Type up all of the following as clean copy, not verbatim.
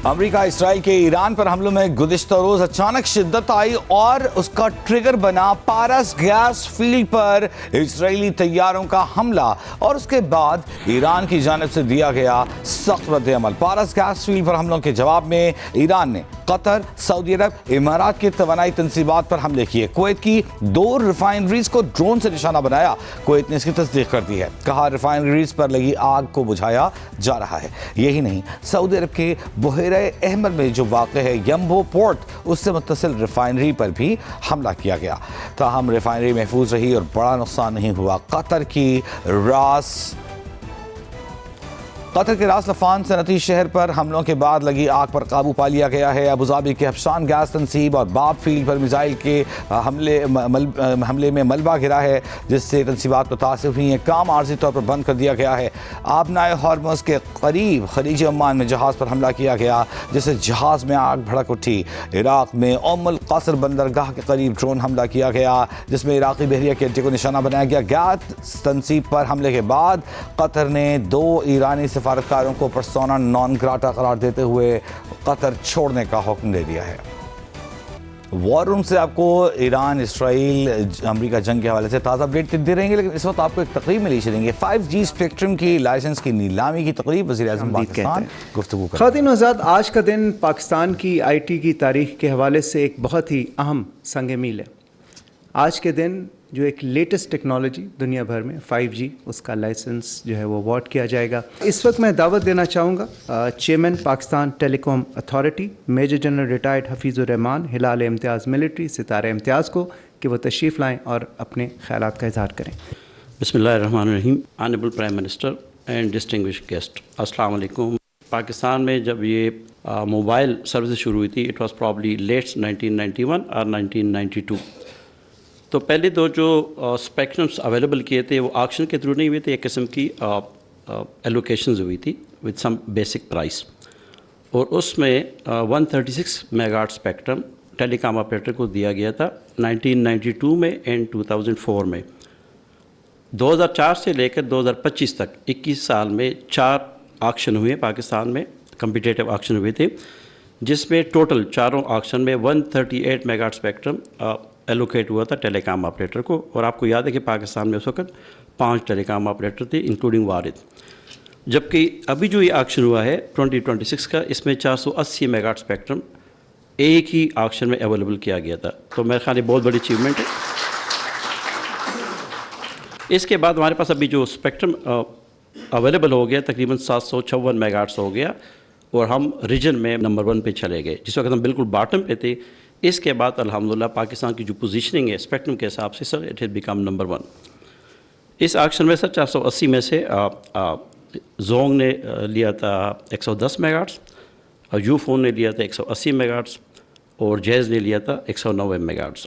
امریکہ اسرائیل کے ایران پر حملوں میں گزشتہ روز اچانک شدت آئی اور اس کا ٹریگر بنا پارس گیس فیلڈ پر اسرائیلی طیاروں کا حملہ اور اس کے بعد ایران کی جانب سے دیا گیا سخت رد عمل۔ پارس گیس فیلڈ پر حملوں کے جواب میں ایران نے قطر، سعودی عرب، امارات کی توانائی تنصیبات پر حملے کیے۔ کویت کی 2 ریفائنریز کو ڈرون سے نشانہ بنایا۔ کویت نے اس کی تصدیق کر دی ہے، کہا ریفائنریز پر لگی آگ کو بجھایا جا رہا ہے۔ یہی نہیں، سعودی عرب کے بحیرہ احمر میں جو واقع ہے یمبو پورٹ، اس سے متصل ریفائنری پر بھی حملہ کیا گیا، تاہم ریفائنری محفوظ رہی اور بڑا نقصان نہیں ہوا۔ قطر کے راس لفان صنعتی شہر پر حملوں کے بعد لگی آگ پر قابو پا لیا گیا ہے۔ ابوظہبی کے حبشان گیس تنصیب اور باب فیلڈ پر میزائل کے حملے میں ملبہ گرا ہے، جس سے تنصیبات متاثر ہوئی ہیں۔ کام عارضی طور پر بند کر دیا گیا ہے۔ آبنائے ہارمز کے قریب خلیج عمان میں جہاز پر حملہ کیا گیا، جس سے جہاز میں آگ بھڑک اٹھی۔ عراق میں القصر بندرگاہ کے قریب ڈرون حملہ کیا گیا، جس میں عراقی بحریہ کے اڈے کو نشانہ بنایا گیا۔ گیس تنصیب پر حملے کے بعد قطر نے 2 ایرانی سفارتکاروں کو پرسونا نان گراٹا قرار دیتے ہوئے قطر چھوڑنے کا حکم دے دیا ہے۔ وار روم سے آپ کو ایران اسرائیل امریکہ جنگ کے حوالے سے تازہ اپڈیٹ دے رہیں گے، لیکن اس وقت آپ کو ایک تقریب میں لے چلیں گے۔ 5G اسپیکٹرم کی لائسنس کی نیلامی کی تقریب، وزیر اعظم پاکستان گفتگو کریں۔ خواتین و حضرات، آج کا دن پاکستان کی IT کی تاریخ کے حوالے سے ایک بہت ہی اہم سنگ میل ہے۔ آج کے دن جو ایک لیٹسٹ ٹیکنالوجی دنیا بھر میں 5G، اس کا لائسنس جو ہے وہ award کیا جائے گا۔ اس وقت میں دعوت دینا چاہوں گا chairman Pakistan telecom authority major general retired Hafeez ur-Rehman Hilal Imtiaz military ستارہ امتیاز کو کہ وہ تشریف لائیں اور اپنے خیالات کا اظہار کریں۔ بسم اللہ الرحمن الرحیم۔ Honourable prime minister and distinguished guest, السلام علیکم۔ پاکستان میں جب یہ موبائل سروس شروع ہوئی تھی، اٹ واز پرابلی لیٹس 1991 اور 1992۔ تو پہلے تو جو اسپیکٹرمس اویلیبل کیے تھے وہ آکشن کے تھرو نہیں ہوئے تھے، ایک قسم کی ایلوکیشنز ہوئی تھی وتھ سم بیسک پرائس، اور اس میں 136 میگا ہرٹز اسپیکٹرم ٹیلی کام آپریٹر کو دیا گیا تھا 1992 میں اینڈ 2004 میں۔ 2004 سے لے کر 2025 تک 21 سال میں 4 آکشن ہوئے پاکستان میں، کمپیٹیٹیو آکشن ہوئے تھے، جس میں ٹوٹل چاروں آکشن میں 138 میگا ہرٹز اسپیکٹرم ایلوکیٹ ہوا تھا ٹیلی کام آپریٹر کو۔ اور آپ کو یاد ہے کہ پاکستان میں اس وقت 5 ٹیلی کام آپریٹر تھے انکلوڈنگ وارد، جبکہ ابھی جو یہ آکشن ہوا ہے 2026 کا، اس میں 480 میگا ہرٹز اسپیکٹرم ایک ہی آکشن میں اویلیبل کیا گیا تھا۔ تو میرے خیال یہ بہت بڑی اچیومنٹ ہے۔ اس کے بعد ہمارے پاس ابھی جو اسپیکٹرم اویلیبل ہو گیا تقریباً 756 میگا ہرٹز ہو گیا، اور ہم ریجن میں نمبر 1 پہ چلے گئے، جس وقت ہم بالکل باٹم پہ تھے۔ اس کے بعد الحمدللہ پاکستان کی جو پوزیشننگ ہے اسپیکٹرم کے حساب سے، sir it has become number 1۔ اس آکشن میں سر 480 میں سے زونگ نے لیا تھا 110 میگا ہرٹز، اور یو فون نے لیا تھا 180 میگا ہرٹز، اور جیز نے لیا تھا 190 میگا ہرٹز۔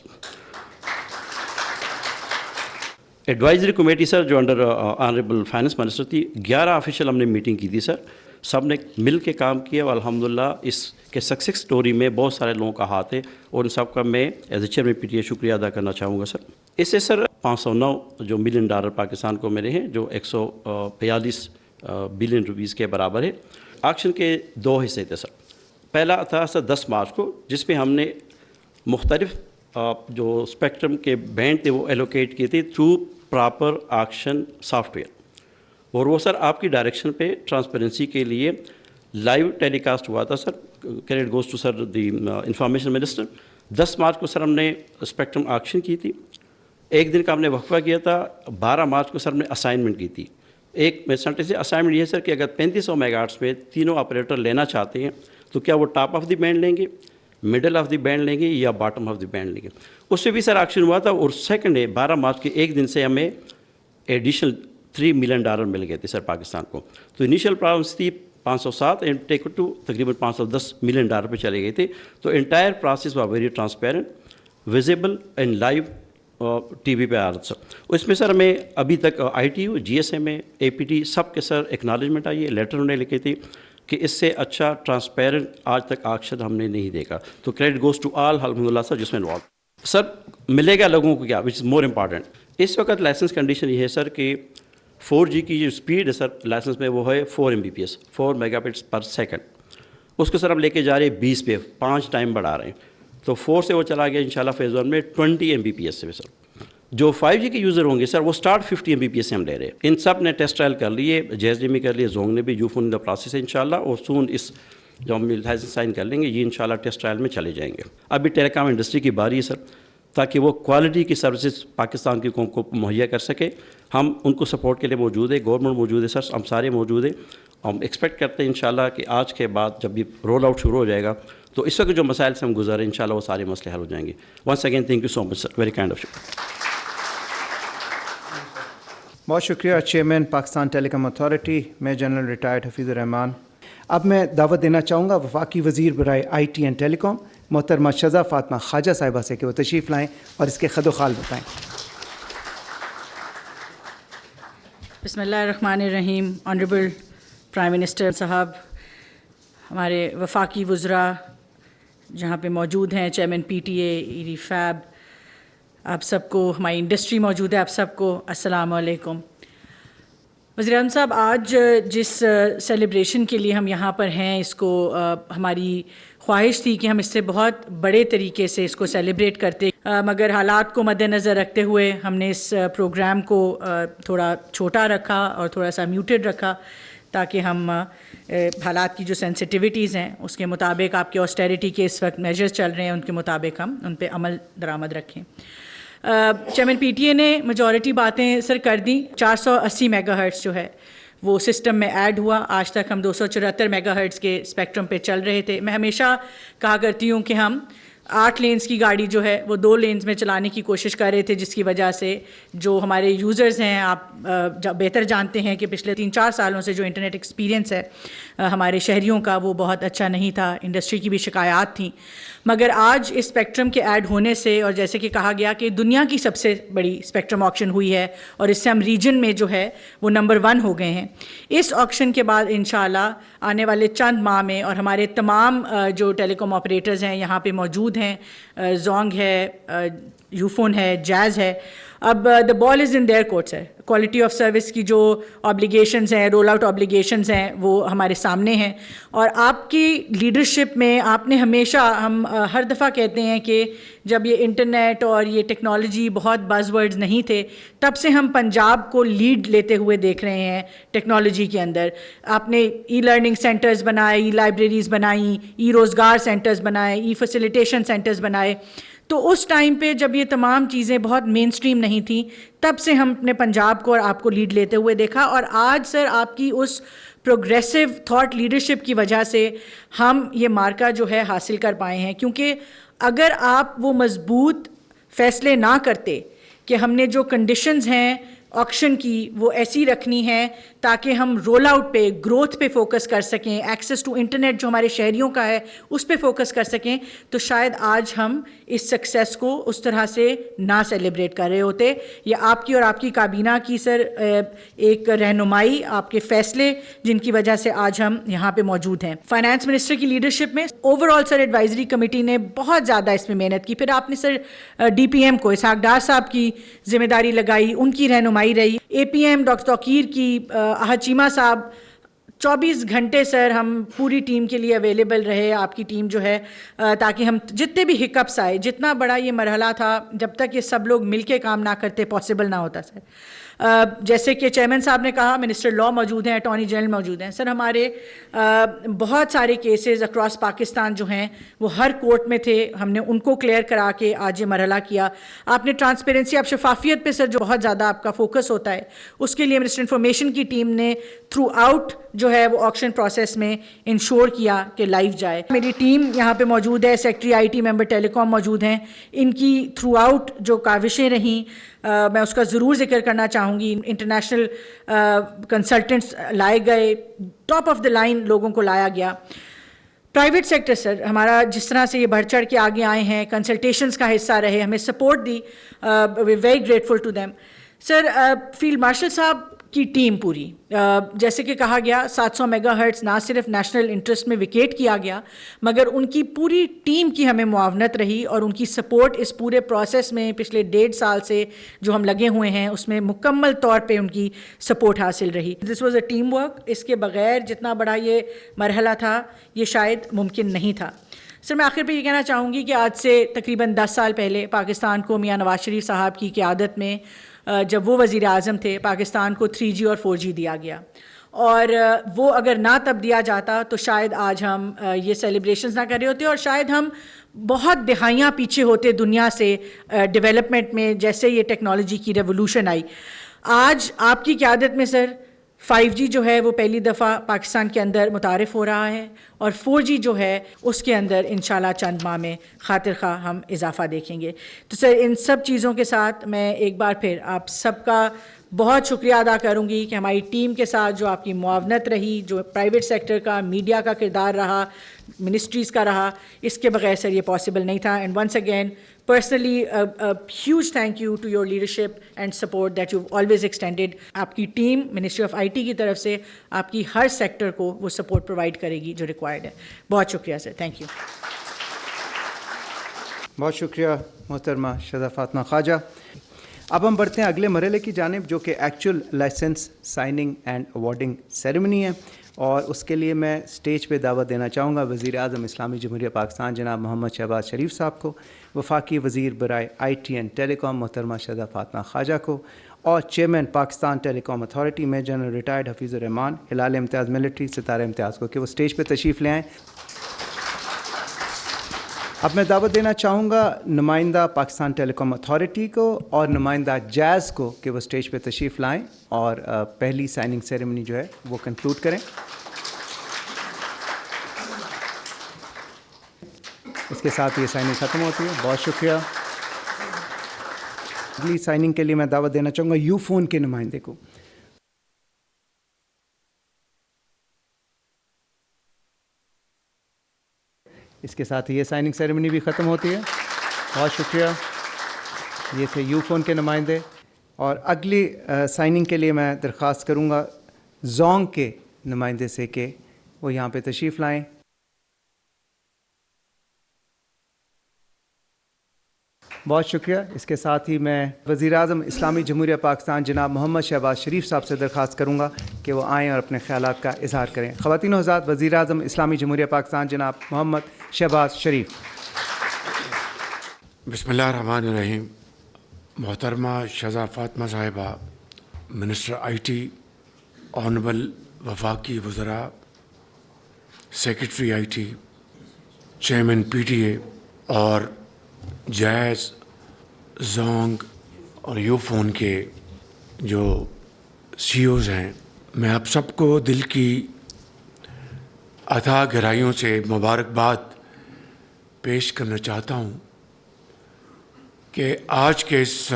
ایڈوائزری کمیٹی سر جو انڈر آنریبل فائنانس منسٹر تھی، 11 آفیشیل ہم نے میٹنگ کی تھی سر، سب نے مل کے کام کیا، اور الحمدللہ اس کے سکسیس سٹوری میں بہت سارے لوگوں کا ہاتھ ہے، اور ان سب کا میں ایز اے چیئرمین PTA شکریہ ادا کرنا چاہوں گا سر۔ اس سے سر 509 جو ملین ڈالر پاکستان کو ملے ہیں، جو 142 بلین روپیز کے برابر ہے۔ آکشن کے 2 حصے تھے سر۔ پہلا تھا سر 10 مارچ کو، جس میں ہم نے مختلف جو اسپیکٹرم کے بینڈ تھے وہ ایلوکیٹ کیے تھے through proper auction soft where, اور وہ سر آپ کی ڈائریکشن پہ ٹرانسپیرنسی کے لیے لائیو ٹیلی کاسٹ ہوا تھا sir. Credit goes to sir the information minister. 10 مارچ کو سر ہم نے اسپیکٹرم آکشن کی تھی، ایک دن کا ہم نے وقفہ کیا تھا۔ 12 مارچ کو سر ہم نے اسائنمنٹ کی تھی۔ ایک سنٹے سے اسائنمنٹ یہ ہے سر کہ اگر 3500 میگا ہرٹز میں تینوں آپریٹر لینا چاہتے ہیں تو کیا وہ ٹاپ آف دی بینڈ لیں گے، مڈل آف دی بینڈ لیں گے، یا باٹم آف دی بینڈ لیں گے۔ اس سے بھی سر آکشن ہوا تھا، اور سیکنڈ ڈے 12 مارچ کے ایک دن سے ہمیں ایڈیشنل 3 ملین ڈالر مل گئے تھے سر پاکستان کو۔ تو انیشیل پرابلمس تھی 507 اینڈ ٹیک ٹو تقریباً 510 ملین ڈالر پہ چلے گئے تھے۔ تو انٹائر پروسیس وا very transparent, visible and live T V پہ آ رہا سر۔ اس میں سر ہمیں ابھی تک ITU، GSMA، APT سب کے سر ایکنالجمنٹ آئی ہے، لیٹر انہوں نے لکھے تھے کہ اس سے اچھا ٹرانسپیرنٹ آج تک آکشن ہم نے نہیں دیکھا۔ تو کریڈٹ گوز ٹو آل الحمدللہ سر جس میں انوالو۔ سر ملے گا لوگوں کو کیا، وچ از مور امپارٹنٹ۔ اس وقت لائسنس کنڈیشن یہ ہے سر کہ 4G کی جو اسپیڈ ہے سر لائسنس میں وہ ہے 4 Mbps، 4 mega bits per second. اس کو سر ہم لے کے جا رہے ہیں 20 پہ، 5 ٹائم بڑھا رہے ہیں، تو 4 سے وہ چلا گیا انشاءاللہ فیز 1 میں 20 Mbps سے سر۔ جو 5G کے یوزر ہوں گے سر وہ اسٹارٹ 50 Mbps سے ہم لے رہے ہیں۔ ان سب نے ٹیسٹ ٹرائل کر لیے، جیز نے بھی کر لیے، زونگ نے بھی، یوفون ان دا پروسیس ہے انشاءاللہ، اور سون اس جو ہم لائسنس سائن کر لیں گے یہ انشاءاللہ ٹیسٹ ٹرائل میں چلے جائیں گے۔ ابھی ٹیلی کام انڈسٹری کی باری ہے سر، تاکہ وہ کوالٹی کی سروسز پاکستان کی قوم کو مہیا کر سکے، ہم ان کو سپورٹ کے لیے موجود ہے، گورنمنٹ موجود ہے سر، ہم سارے موجود ہیں۔ ہم ایکسپیکٹ کرتے ہیں انشاءاللہ کہ آج کے بعد جب یہ رول آؤٹ شروع ہو جائے گا تو اس وقت جو مسائل سے ہم گزرے انشاءاللہ وہ سارے مسئلے حل ہو جائیں گے۔ Once again thank you so much sir, very kind of you. بہت شکریہ chairman Pakistan telecom authority میں جنرل ریٹائرڈ حفیظ الرحمان۔ اب میں دعوت دینا چاہوں گا وفاقی وزیر برائے آئی ٹی اینڈ ٹیلی کام محترمہ شذا فاطمہ خواجہ صاحبہ سے کہ وہ تشریف لائیں اور اس کے خد و خال بتائیں۔ بسم اللہ الرحمن الرحیم۔ آنریبل پرائم منسٹر صاحب، ہمارے وفاقی وزراء جہاں پہ موجود ہیں، chairman P T A, E D FAB, آپ سب کو، ہماری انڈسٹری موجود ہے، آپ سب کو السلام علیکم۔ وزیر اعظم صاحب، آج جس سیلیبریشن کے لیے ہم یہاں پر ہیں، اس کو ہماری خواہش تھی کہ ہم اس سے بہت بڑے طریقے سے اس کو سیلیبریٹ کرتے، مگر حالات کو مد نظر رکھتے ہوئے ہم نے اس پروگرام کو تھوڑا چھوٹا رکھا اور تھوڑا سا میوٹڈ رکھا، تاکہ ہم حالات کی جو سینسٹیوٹیز ہیں اس کے مطابق، آپ کے آسٹیریٹی کے اس وقت میجرز چل رہے ہیں ان کے مطابق ہم ان پہ عمل درآمد رکھیں۔ چیئرمین پی ٹی اے نے میجورٹی باتیں سر کر دیں۔ 480 میگا ہرٹز جو ہے وہ سسٹم میں ایڈ ہوا، آج تک ہم 274 میگا ہرٹز کے اسپیکٹرم پہ چل رہے تھے۔ میں ہمیشہ کہا کرتی ہوں کہ ہم 8 لینز کی گاڑی جو ہے وہ 2 لینز میں چلانے کی کوشش کر رہے تھے، جس کی وجہ سے جو ہمارے یوزرز ہیں، آپ بہتر جانتے ہیں کہ پچھلے 3-4 سالوں سے جو انٹرنیٹ ایکسپیرینس ہے ہمارے شہریوں کا وہ بہت اچھا نہیں تھا، انڈسٹری کی بھی شکایات تھیں۔ مگر آج اس اسپیکٹرم کے ایڈ ہونے سے، اور جیسے کہ کہا گیا کہ دنیا کی سب سے بڑی اسپیکٹرم آکشن ہوئی ہے اور اس سے ہم ریجن میں جو ہے وہ نمبر 1 ہو گئے ہیں، اس آکشن کے بعد انشاءاللہ آنے والے چند ماہ میں، اور ہمارے تمام جو ٹیلی کام آپریٹرز ہیں یہاں پہ موجود ہیں، زونگ ہے، یوفون ہے، جیز ہے، اب دا بال از ان دیئر کورٹس ہے۔ کوالٹی آف سروس کی جو آبلیگیشنز ہیں، رول آؤٹ آبلیگیشنز ہیں، وہ ہمارے سامنے ہیں، اور آپ کی لیڈرشپ میں آپ نے ہمیشہ، ہم ہر دفعہ کہتے ہیں کہ جب یہ انٹرنیٹ اور یہ ٹیکنالوجی بہت بز ورڈز نہیں تھے، تب سے ہم پنجاب کو لیڈ لیتے ہوئے دیکھ رہے ہیں ٹیکنالوجی کے اندر۔ آپ نے ای لرننگ سینٹرز بنائے، ای لائبریریز بنائیں، ای روزگار سینٹرز بنائے، ای فیسیلیٹیشن سینٹرز بنائے۔ تو اس ٹائم پہ جب یہ تمام چیزیں بہت مین سٹریم نہیں تھیں، تب سے ہم اپنے پنجاب کو اور آپ کو لیڈ لیتے ہوئے دیکھا، اور آج سر آپ کی اس پروگریسو تھاٹ لیڈرشپ کی وجہ سے ہم یہ مارکہ جو ہے حاصل کر پائے ہیں۔ کیونکہ اگر آپ وہ مضبوط فیصلے نہ کرتے کہ ہم نے جو کنڈیشنز ہیں آکشن کی وہ ایسی رکھنی ہے تاکہ ہم رول آؤٹ پہ، گروتھ پہ فوکس کر سکیں، ایکسیس ٹو انٹرنیٹ جو ہمارے شہریوں کا ہے اس پہ فوکس کر سکیں، تو شاید آج ہم اس سکسیس کو اس طرح سے نہ سیلیبریٹ کر رہے ہوتے۔ یہ آپ کی اور آپ کی کابینہ کی سر ایک رہنمائی، آپ کے فیصلے جن کی وجہ سے آج ہم یہاں پہ موجود ہیں۔ فائنانس منسٹر کی لیڈرشپ میں اوور آل سر ایڈوائزری کمیٹی نے بہت زیادہ اس میں محنت کی، پھر آپ نے سر ڈی پی ایم کو اسحاق ڈار صاحب کی ذمہ داری لگائی، ان کی رہنمائی رہی، اے پی ایم ڈاکٹر توقیر کی، احد چیمہ صاحب، 24 گھنٹے سر ہم پوری ٹیم کے لیے اویلیبل رہے، آپ کی ٹیم جو ہے، تاکہ ہم جتنے بھی ہکپس آئے، جتنا بڑا یہ مرحلہ تھا، جب تک یہ سب لوگ مل کے کام نہ کرتے پاسبل نہ ہوتا سر۔ جیسے کہ چیئرمین صاحب نے کہا، منسٹر لا موجود ہیں، اٹارنی جنرل موجود ہیں، سر ہمارے بہت سارے کیسز اکراس پاکستان جو ہیں وہ ہر کورٹ میں تھے، ہم نے ان کو کلیئر کرا کے آج یہ مرحلہ کیا۔ آپ نے ٹرانسپیرنسی، آپ شفافیت پہ سر جو بہت زیادہ آپ کا فوکس ہوتا ہے، اس کے لیے منسٹر انفارمیشن کی ٹیم نے تھرو آؤٹ جو ہے وہ آکشن پروسیس میں انشور کیا کہ لائیو جائے۔ میری ٹیم یہاں پہ موجود ہے، سیکٹری آئی ٹی، ممبر ٹیلی کام موجود ہیں، ان کی تھرو آؤٹ جو کاوشیں رہیں میں اس کا ضرور ذکر کرنا چاہوں گی۔ انٹرنیشنل کنسلٹنٹس لائے گئے، ٹاپ آف دا لائن لوگوں کو لایا گیا۔ پرائیویٹ سیکٹر سر ہمارا جس طرح سے یہ بڑھ چڑھ کے آگے آئے ہیں، کنسلٹیشنز کا حصہ رہے، ہمیں سپورٹ دی، we very grateful to them. Sir field marshal صاحب کی ٹیم پوری، جیسے کہ کہا گیا 700 میگا ہرٹز نہ صرف نیشنل انٹرسٹ میں ویکیٹ کیا گیا، مگر ان کی پوری ٹیم کی ہمیں معاونت رہی اور ان کی سپورٹ اس پورے پروسیس میں پچھلے 1.5 سال سے جو ہم لگے ہوئے ہیں اس میں مکمل طور پہ ان کی سپورٹ حاصل رہی. This was a team work. اس کے بغیر جتنا بڑا یہ مرحلہ تھا یہ شاید ممکن نہیں تھا. سر میں آخر پہ یہ کہنا چاہوں گی کہ آج سے تقریباً 10 سال پہلے پاکستان کو میاں نواز شریف صاحب کی قیادت میں جب وہ وزیر اعظم تھے پاکستان کو 3G اور 4G دیا گیا، اور وہ اگر نہ تب دیا جاتا تو شاید آج ہم یہ سیلیبریشنز نہ کر رہے ہوتے اور شاید ہم بہت دہائیاں پیچھے ہوتے دنیا سے ڈیولپمنٹ میں جیسے یہ ٹیکنالوجی کی ریولوشن آئی. آج آپ کی قیادت میں سر 5G جو ہے وہ پہلی دفعہ پاکستان کے اندر متعارف ہو رہا ہے اور 4G جو ہے اس کے اندر انشاءاللہ چند ماہ میں خاطر خواہ ہم اضافہ دیکھیں گے. تو سر ان سب چیزوں کے ساتھ میں ایک بار پھر آپ سب کا بہت شکریہ ادا کروں گی کہ ہماری ٹیم کے ساتھ جو آپ کی معاونت رہی، جو پرائیویٹ سیکٹر کا، میڈیا کا کردار رہا، منسٹریز کا رہا، اس کے بغیر سر یہ پاسبل نہیں تھا. And once again personally a huge thank you to your leadership and support that you've always extended. آپ کی ٹیم منسٹری آف IT کی طرف سے آپ کی ہر سیکٹر کو وہ سپورٹ پرووائڈ کرے گی جو ریکوائرڈ ہے. بہت شکریہ سر. Thank you. بہت شکریہ محترمہ شہزہ فاطمہ خواجہ. اب ہم بڑھتے ہیں اگلے مرحلے کی جانب جو کہ actual licence signing and awarding ceremony ہے، اور اس کے لیے میں اسٹیج پہ دعوت دینا چاہوں گا وزیر اعظم اسلامی جمہوریہ پاکستان جناب محمد شہباز شریف صاحب کو، وفاقی وزیر برائے IT اینڈ ٹیلی کام محترمہ شہزہ فاطمہ خواجہ کو، اور chairman Pakistan telecom authority میں general retired Hafeez ur-Rehman Hilal Imtiaz military ستارہ امتیاز کو کہ وہ اسٹیج پہ تشریف لے آئیں. اب میں دعوت دینا چاہوں گا نمائندہ پاکستان ٹیلی کام اتھارٹی کو اور نمائندہ جیز کو کہ وہ اسٹیج پہ تشریف لائیں اور پہلی سائننگ سیریمنی جو ہے وہ کنکلوڈ کریں. اس کے ساتھ یہ سائننگ ختم ہوتی ہے. بہت شکریہ. اگلی سائننگ کے لیے میں دعوت دینا چاہوں گا یو فون کے نمائندے کو. اس کے ساتھ یہ سائننگ سیریمنی بھی ختم ہوتی ہے. بہت شکریہ. یہ تھے یو فون کے نمائندے. اور اگلی سائننگ کے لیے میں درخواست کروں گا زونگ کے نمائندے سے کہ وہ یہاں پہ تشریف لائیں. بہت شکریہ. اس کے ساتھ ہی میں وزیر اعظم اسلامی جمہوریہ پاکستان جناب محمد شہباز شریف صاحب سے درخواست کروں گا کہ وہ آئیں اور اپنے خیالات کا اظہار کریں. خواتین و حضرات، وزیر اعظم اسلامی جمہوریہ پاکستان جناب محمد شہباز شریف. بسم اللہ الرحمن الرحیم. محترمہ شہزہ فاطمہ صاحبہ، منسٹر IT، آنریبل وفاقی وزراء، سیکرٹری IT، چیئرمین PTA اور جیز، زونگ اور یو فون کے جو CEOs ہیں، میں آپ سب کو دل کی اتھاہ گہرائیوں سے مبارکباد پیش کرنا چاہتا ہوں کہ آج کے اس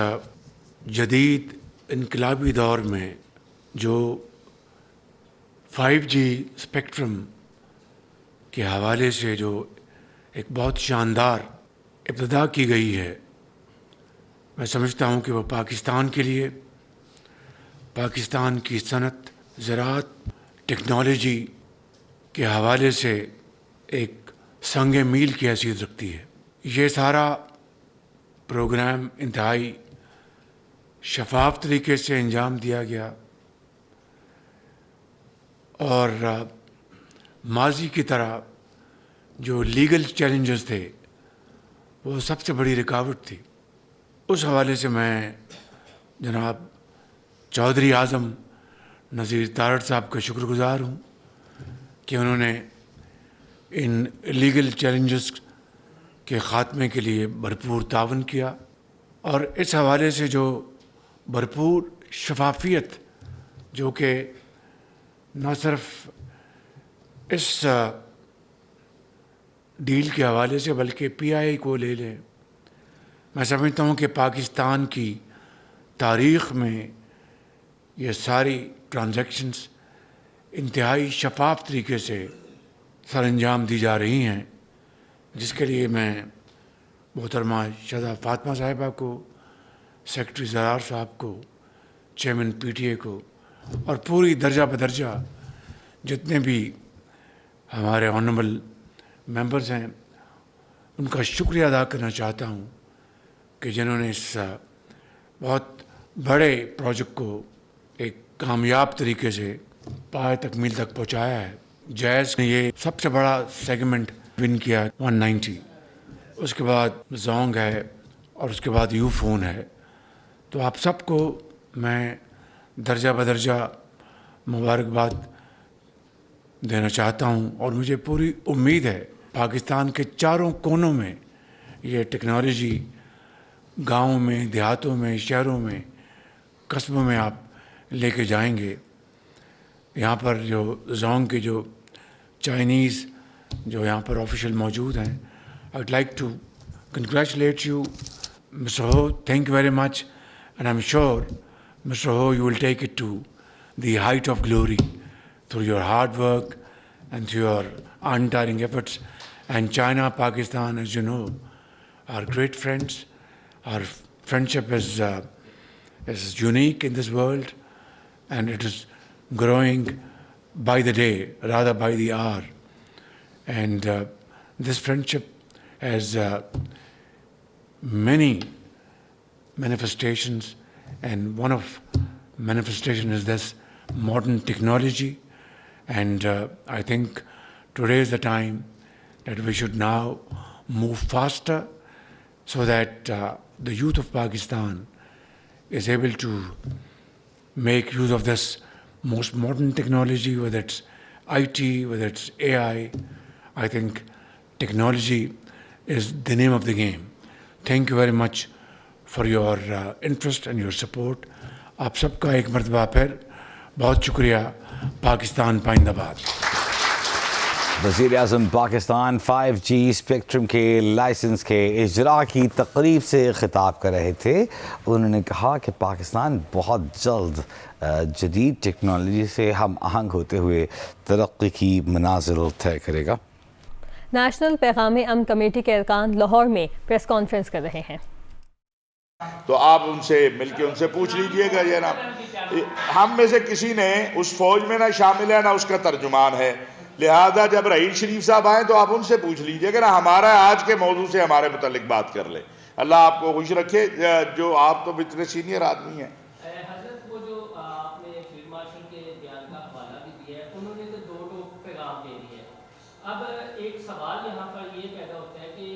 جدید انقلابی دور میں جو 5G اسپیکٹرم کے حوالے سے جو ایک بہت شاندار ابتدا کی گئی ہے، میں سمجھتا ہوں کہ وہ پاکستان کے لیے، پاکستان کی صنعت، زراعت، ٹیکنالوجی کے حوالے سے ایک سنگ میل کی حیثیت رکھتی ہے. یہ سارا پروگرام انتہائی شفاف طریقے سے انجام دیا گیا اور ماضی کی طرح جو لیگل چیلنجز تھے وہ سب سے بڑی رکاوٹ تھی. اس حوالے سے میں جناب چودھری اعظم نذیر تارڑ صاحب کا شکر گزار ہوں کہ انہوں نے ان لیگل چیلنجز کے خاتمے کے لیے بھرپور تعاون کیا، اور اس حوالے سے جو بھرپور شفافیت جو کہ نہ صرف اس ڈیل کے حوالے سے بلکہ PI کو لے لیں، میں سمجھتا ہوں کہ پاکستان کی تاریخ میں یہ ساری ٹرانزیکشنز انتہائی شفاف طریقے سے سر انجام دی جا رہی ہیں، جس کے لیے میں محترمہ شہزہ فاطمہ صاحبہ کو، سیکرٹری زرار صاحب کو، چیئرمین PTA کو اور پوری درجہ بدرجہ جتنے بھی ہمارے آنریبل ممبرز ہیں ان کا شکریہ ادا کرنا چاہتا ہوں کہ جنہوں نے اس بہت بڑے پروجیکٹ کو ایک کامیاب طریقے سے پائے تکمیل تک پہنچایا ہے. جیز نے یہ سب سے بڑا سیگمنٹ ون کیا 190, اس کے بعد زونگ ہے اور اس کے بعد یو فون ہے. تو آپ سب کو میں درجہ بدرجہ مبارکباد دینا چاہتا ہوں, اور مجھے پوری امید ہے پاکستان کے چاروں کونوں میں یہ ٹیکنالوجی گاؤں میں, دیہاتوں میں, شہروں میں, قصبوں میں آپ لے کے جائیں گے. یہاں پر جو زونگ کے جو چائنیز جو یہاں پر آفیشیل موجود ہیں, I would like to congratulate you mister Hu. Thank you very much, and I am sure mister Hu you will take it to the height of glory through your hard work and through your untiring efforts. And China, Pakistan, as you know, are great friends. Our friendship is unique in this world, and it is growing by the day, rather by the hour. And this friendship has many manifestations, and one of manifestation is this modern technology. And I think today is the time that we should now move faster so that the youth of Pakistan is able to make use of this most modern technology, whether it's IT, whether it's AI. I think technology is the name of the game. Thank you very much for your interest and your support. آپ سب کا ایک مرتبہ پھر بہت شکریہ. پاکستان پائندہ باد. وزیر اعظم Pakistan 5G spectrum کے لائسنس کے اجرا کی تقریب سے خطاب کر رہے تھے. انہوں نے کہا کہ پاکستان بہت جلد جدید ٹیکنالوجی سے ہم آہنگ ہوتے ہوئے ترقی کی منازل طے کرے گا. نیشنل پیغام امن کمیٹی کے ارکان لاہور میں پریس کانفرنس کر رہے ہیں. تو آپ ان سے مل کے ان سے پوچھ لیجئے گا. جناب ہم میں سے کسی نے اس فوج میں نہ شامل ہے نہ اس کا ترجمان ہے, لہذا جب رحیل شریف صاحب آئیں تو آپ ان سے پوچھ لیجئے گا. ہمارا آج کے موضوع سے ہمارے متعلق بات کر لیں. اللہ آپ کو خوش رکھے. جو آپ تو اتنے سینئر آدمی ہیں. حضرت وہ جو آپ نے فیلڈ مارشل کے بیان کا حوالہ بھی دیا ہے, انہوں نے تو دو پیغام دے دیے ہیں. اب ایک سوال یہاں پر یہ پیدا ہوتا ہے کہ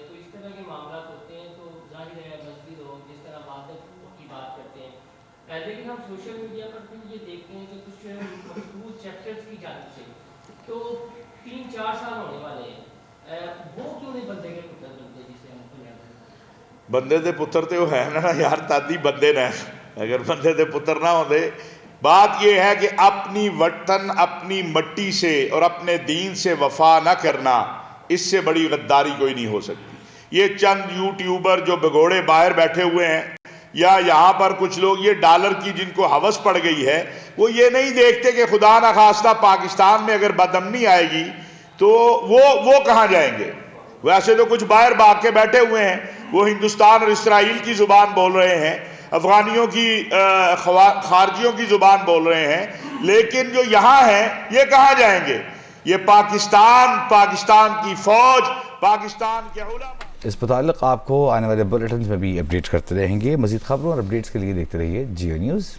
کوئی اس طرح کے معاملات ہوتے ہیں تو ظاہر ہے مسجد لوگ جس طرح وحدت کی بات کرتے ہیں, لیکن ہم سوشل میڈیا پر بھی یہ دیکھتے ہیں کہ کچھ مخصوص چیپٹرز کی جانب سے تو 3-4 سال ہونے والے ہیں, وہ کیوں نہیں بندے کے پتر بنتے جسے ہم بندے دے پتر تے وہ ہے نا یار, تادی بندے نے. اگر بندے دے پتر نہ ہوندے. بات یہ ہے کہ اپنی وطن اپنی مٹی سے اور اپنے دین سے وفا نہ کرنا, اس سے بڑی غداری کوئی نہیں ہو سکتی. یہ چند یوٹیوبر جو بگوڑے باہر بیٹھے ہوئے ہیں, یا یہاں پر کچھ لوگ یہ ڈالر کی جن کو ہوس پڑ گئی ہے, وہ یہ نہیں دیکھتے کہ خدا نخواستہ پاکستان میں اگر بدامنی آئے گی تو وہ کہاں جائیں گے. ویسے تو کچھ باہر بھاگ کے بیٹھے ہوئے ہیں, وہ ہندوستان اور اسرائیل کی زبان بول رہے ہیں, افغانیوں کی خارجیوں کی زبان بول رہے ہیں, لیکن جو یہاں ہیں یہ کہاں جائیں گے. یہ پاکستان کی فوج, پاکستان کے علماء. اس متعلق آپ کو آنے والے بلیٹنز میں بھی اپڈیٹ کرتے رہیں گے. مزید خبروں اور اپڈیٹس کے لیے دیکھتے رہیے جیو نیوز.